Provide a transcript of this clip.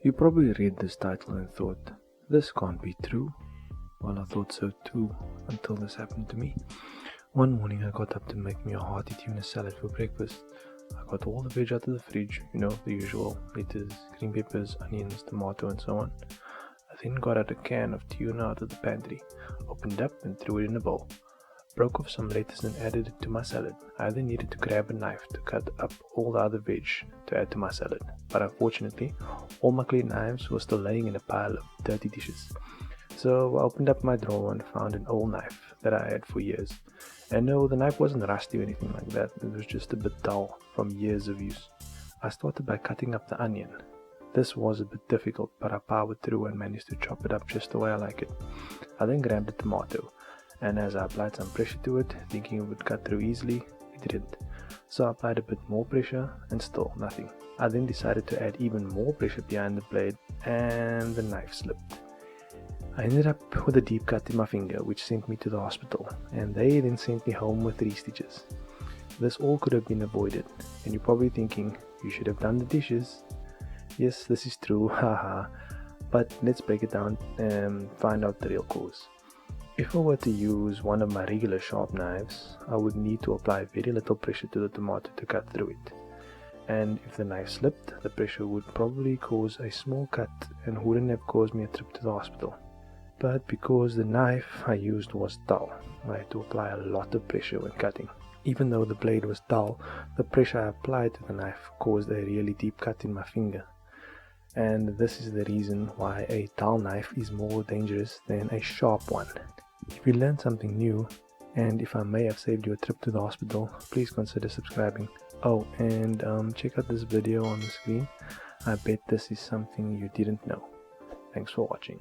You probably read this title and thought, this can't be true. Well, I thought so too, until this happened to me. One morning I got up to make me a hearty tuna salad for breakfast. I got all the veg out of the fridge, the usual, lettuce, green peppers, onions, tomato and so on. I then got out a can of tuna out of the pantry, opened up and threw it in a bowl. Broke off some lettuce and added it to my salad. I then needed to grab a knife to cut up all the other veg to add to my salad, but unfortunately, all my clean knives were still laying in a pile of dirty dishes. So I opened up my drawer and found an old knife that I had for years. And no, the knife wasn't rusty or anything like that, it was just a bit dull from years of use. I started by cutting up the onion. This was a bit difficult, but I powered through and managed to chop it up just the way I like it. I then grabbed the tomato, and as I applied some pressure to it, thinking it would cut through easily, it didn't. So I applied a bit more pressure, and still nothing. I then decided to add even more pressure behind the blade, and the knife slipped. I ended up with a deep cut in my finger, which sent me to the hospital, and they then sent me home with 3 stitches. This all could have been avoided, and you're probably thinking, you should have done the dishes. Yes, this is true, haha, but let's break it down and find out the real cause. If I were to use one of my regular sharp knives, I would need to apply very little pressure to the tomato to cut through it. And if the knife slipped, the pressure would probably cause a small cut and wouldn't have caused me a trip to the hospital. But because the knife I used was dull, I had to apply a lot of pressure when cutting. Even though the blade was dull, the pressure I applied to the knife caused a really deep cut in my finger. And this is the reason why a dull knife is more dangerous than a sharp one. If you learned something new, and if I may have saved you a trip to the hospital, please consider subscribing. Oh, and check out this video on the screen. I bet this is something you didn't know. Thanks for watching.